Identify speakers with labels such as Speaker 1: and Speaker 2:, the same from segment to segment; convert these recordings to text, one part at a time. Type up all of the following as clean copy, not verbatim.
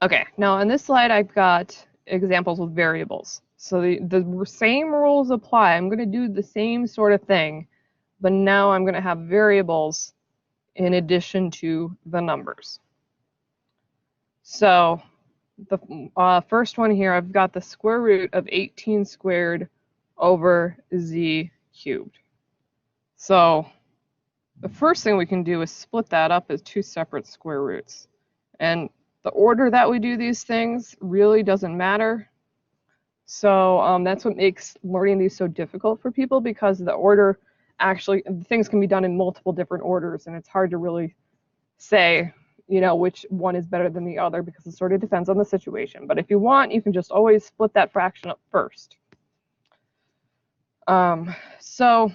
Speaker 1: Okay, now on this slide I've got examples with variables. So the same rules apply. I'm going to do the same sort of thing, but now I'm going to have variables in addition to the numbers. So the first one here, I've got the square root of 18 squared over z cubed. So the first thing we can do is split that up as two separate square roots. And the order that we do these things really doesn't matter. So that's what makes learning these so difficult for people, because the order actually, things can be done in multiple different orders, and it's hard to really say, you know, which one is better than the other, because it sort of depends on the situation. But if you want, you can just always split that fraction up first. So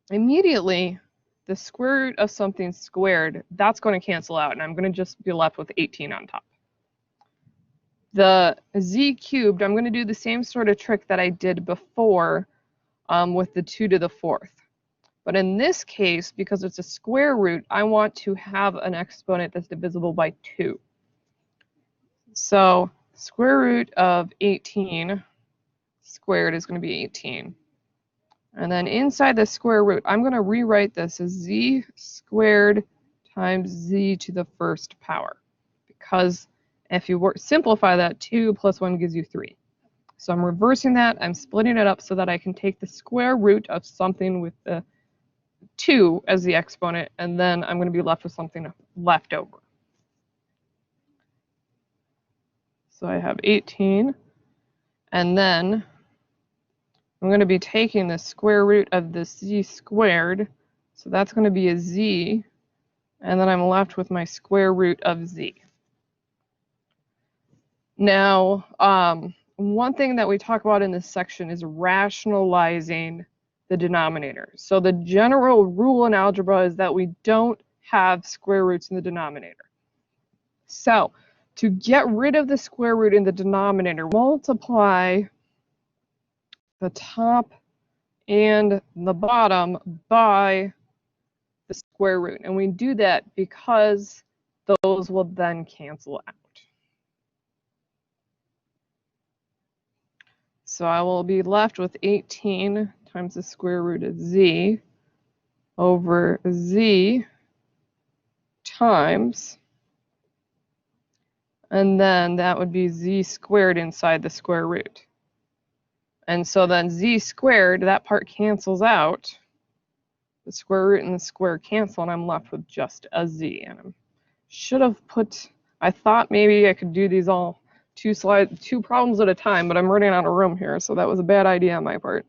Speaker 1: immediately, the square root of something squared, that's going to cancel out, and I'm going to just be left with 18 on top. The z cubed, I'm going to do the same sort of trick that I did before with the 2 to the 4th. But in this case, because it's a square root, I want to have an exponent that's divisible by 2. So square root of 18 squared is going to be 18. And then inside the square root, I'm going to rewrite this as z squared times z to the 1st power. Because if you simplify that, 2 plus 1 gives you 3. So I'm reversing that. I'm splitting it up so that I can take the square root of something with the 2 as the exponent, and then I'm going to be left with something left over. So I have 18, and then I'm going to be taking the square root of this z squared, so that's going to be a z, and then I'm left with my square root of z. Now, one thing that we talk about in this section is rationalizing the denominator. So the general rule in algebra is that we don't have square roots in the denominator. So to get rid of the square root in the denominator, multiply the top and the bottom by the square root. And we do that because those will then cancel out. So I will be left with 18 times the square root of z over z times, and then that would be z squared inside the square root. And so then z squared, that part cancels out. The square root and the square cancel, and I'm left with just a z. And I should have put, I thought maybe I could do these all two problems at a time, but I'm running out of room here, so that was a bad idea on my part.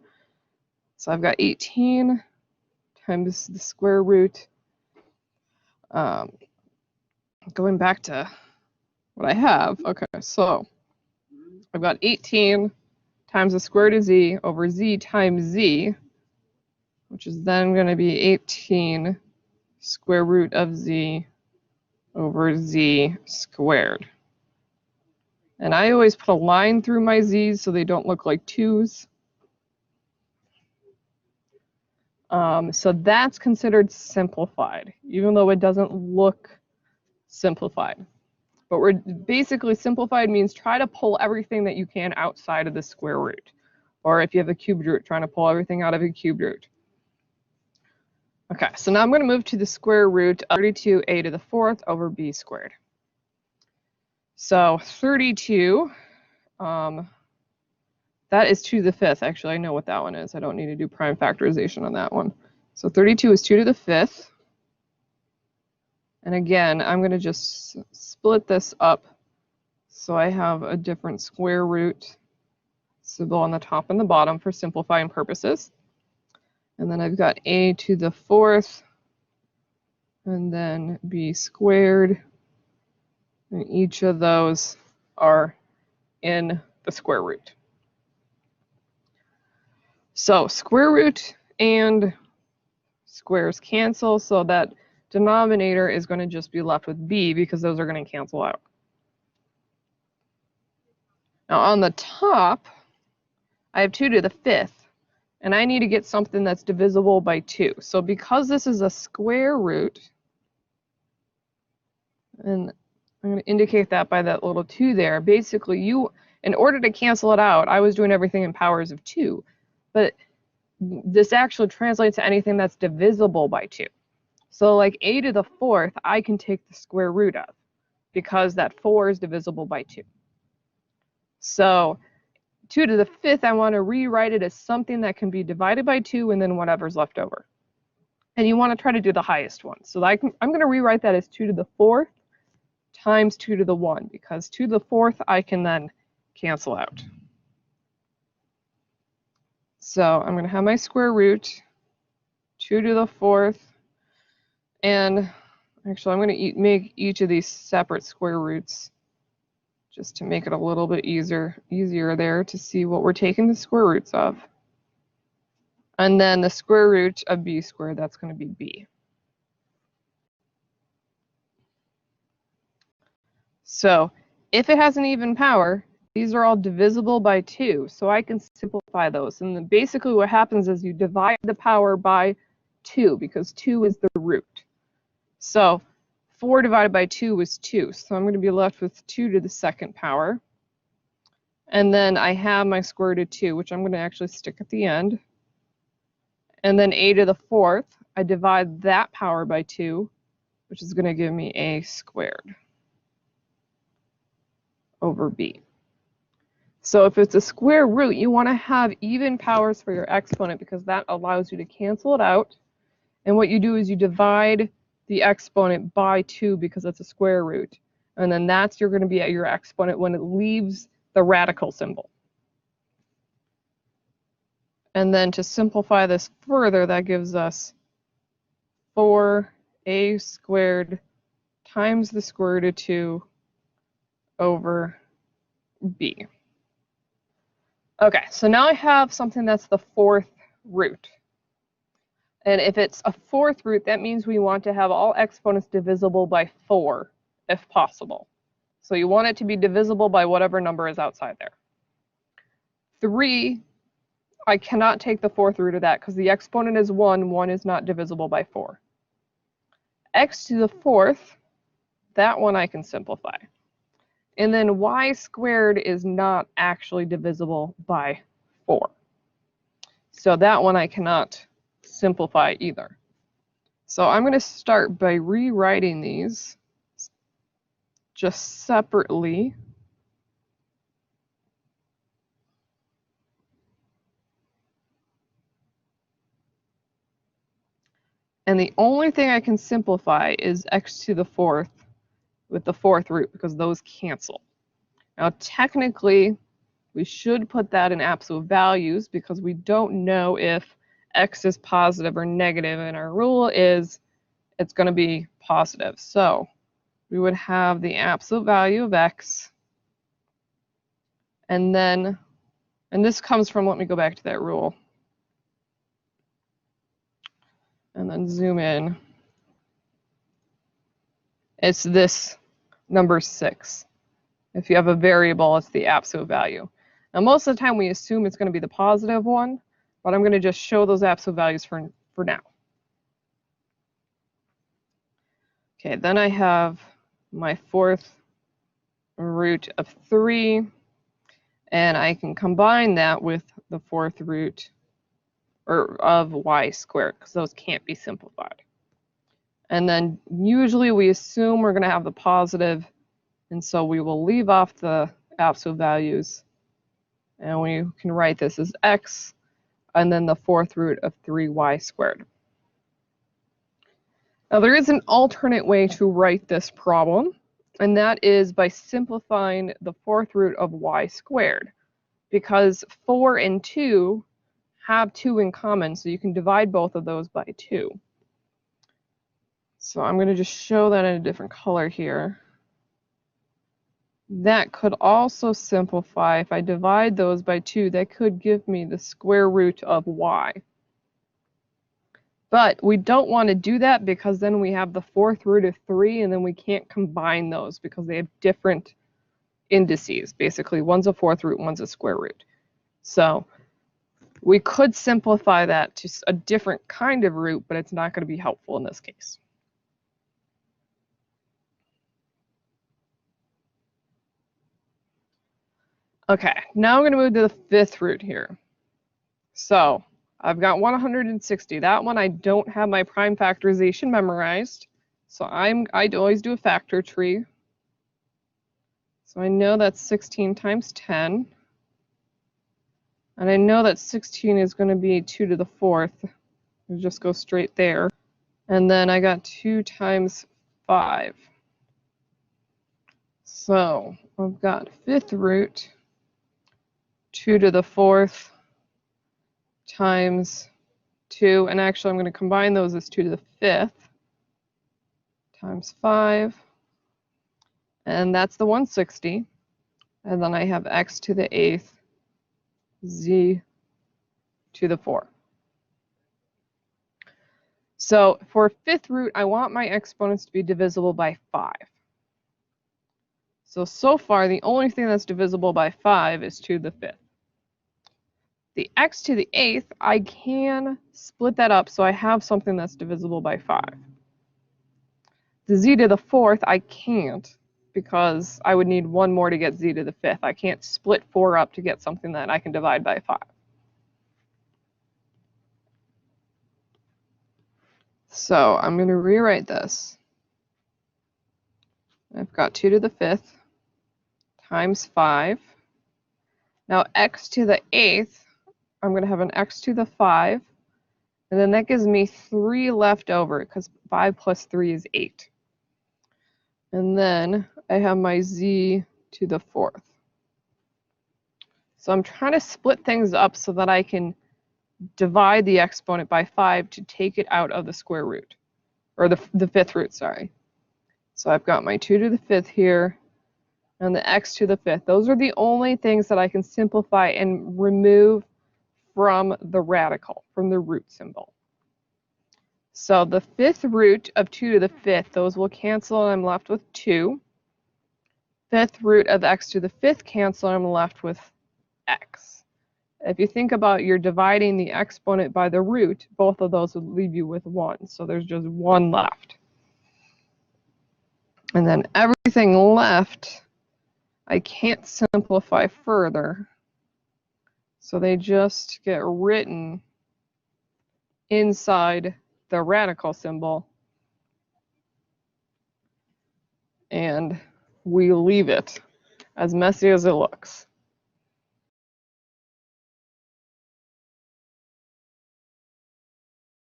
Speaker 1: So I've got 18 times the square root. Going back to what I have, okay, so I've got 18 times the square root of z over z times z, which is then going to be 18 square root of z over z squared. And I always put a line through my z's so they don't look like 2's. So that's considered simplified, even though it doesn't look simplified. But we're basically, simplified means try to pull everything that you can outside of the square root. Or if you have a cubed root, trying to pull everything out of a cubed root. Okay, so now I'm going to move to the square root of 32a to the 4th over b squared. So 32, that is 2 to the 5th. Actually, I know what that one is. I don't need to do prime factorization on that one. So 32 is 2 to the 5th. And again, I'm going to just split this up so I have a different square root symbol on the top and the bottom for simplifying purposes. And then I've got a to the 4th, and then b squared. And each of those are in the square root. So square root and squares cancel, so that denominator is going to just be left with b, because those are going to cancel out. Now on the top, I have 2 to the 5th, and I need to get something that's divisible by 2. So because this is a square root, and I'm going to indicate that by that little 2 there. Basically, in order to cancel it out, I was doing everything in powers of 2. But this actually translates to anything that's divisible by 2. So like a to the 4th, I can take the square root of, because that 4 is divisible by 2. So 2 to the 5th, I want to rewrite it as something that can be divided by 2 and then whatever's left over. And you want to try to do the highest one. So I'm going to rewrite that as 2 to the 4th times 2 to the 1, because 2 to the 4th I can then cancel out. So I'm going to have my square root, 2 to the 4th, and actually I'm going to make each of these separate square roots just to make it a little bit easier there to see what we're taking the square roots of. And then the square root of b squared, that's going to be b. So if it has an even power, these are all divisible by 2, so I can simplify those. And then basically what happens is you divide the power by 2, because 2 is the root. So 4 divided by 2 is 2, so I'm going to be left with 2 to the 2nd power. And then I have my square root of 2, which I'm going to actually stick at the end. And then a to the 4th, I divide that power by 2, which is going to give me a squared over b. So if it's a square root, you want to have even powers for your exponent, because that allows you to cancel it out. And what you do is you divide the exponent by 2, because it's a square root. And then you're going to be at your exponent when it leaves the radical symbol. And then to simplify this further, that gives us 4a squared times the square root of 2 over b. Okay, so now I have something that's the 4th root. And if it's a 4th root, that means we want to have all exponents divisible by 4, if possible. So you want it to be divisible by whatever number is outside there. 3, I cannot take the 4th root of that, because the exponent is 1. 1 is not divisible by 4. X to the 4th, that one I can simplify. And then y squared is not actually divisible by 4. So that one I cannot simplify either. So I'm going to start by rewriting these just separately. And the only thing I can simplify is x to the 4th with the 4th root, because those cancel. Now technically, we should put that in absolute values, because we don't know if x is positive or negative, and our rule is it's going to be positive. So we would have the absolute value of x, and this comes from, let me go back to that rule, and then zoom in. It's this number 6. If you have a variable, it's the absolute value. Now most of the time we assume it's going to be the positive one, but I'm going to just show those absolute values for now. Okay, then I have my 4th root of 3, and I can combine that with the 4th root of y squared, because those can't be simplified. And then usually we assume we're going to have the positive, and so we will leave off the absolute values, and we can write this as x, and then the 4th root of 3y squared. Now there is an alternate way to write this problem, and that is by simplifying the 4th root of y squared, because 4 and 2 have 2 in common, so you can divide both of those by 2. So I'm going to just show that in a different color here. That could also simplify. If I divide those by 2, that could give me the square root of y. But we don't want to do that, because then we have the 4th root of 3, and then we can't combine those because they have different indices. Basically, one's a 4th root, one's a square root. So we could simplify that to a different kind of root, but it's not going to be helpful in this case. Okay, now I'm going to move to the fifth root here. So I've got 160. That one I don't have my prime factorization memorized. So I always do a factor tree. So I know that's 16 times 10. And I know that 16 is going to be 2 to the 4th. We'll just go straight there. And then I got 2 times 5. So I've got fifth root, 2 to the 4th times 2. And actually I'm going to combine those as 2 to the 5th times 5. And that's the 160. And then I have x to the 8th, z to the 4. So for fifth root, I want my exponents to be divisible by 5. So far, the only thing that's divisible by 5 is 2 to the 5th. The x to the 8th, I can split that up so I have something that's divisible by 5. The z to the 4th, I can't, because I would need one more to get z to the 5th. I can't split 4 up to get something that I can divide by 5. So I'm going to rewrite this. I've got 2 to the 5th times 5. Now x to the 8th, I'm going to have an x to the 5. And then that gives me 3 left over, because 5 plus 3 is 8. And then I have my z to the 4th. So I'm trying to split things up so that I can divide the exponent by 5 to take it out of the square root, or the fifth root, sorry. So I've got my 2 to the 5th here, and the x to the 5th. Those are the only things that I can simplify and remove from the radical, from the root symbol. So the fifth root of 2 to the 5th, those will cancel, and I'm left with 2. Fifth root of x to the 5th cancel, and I'm left with x. If you think about you're dividing the exponent by the root, both of those would leave you with 1. So there's just 1 left. And then everything left, I can't simplify further. So they just get written inside the radical symbol, and we leave it as messy as it looks.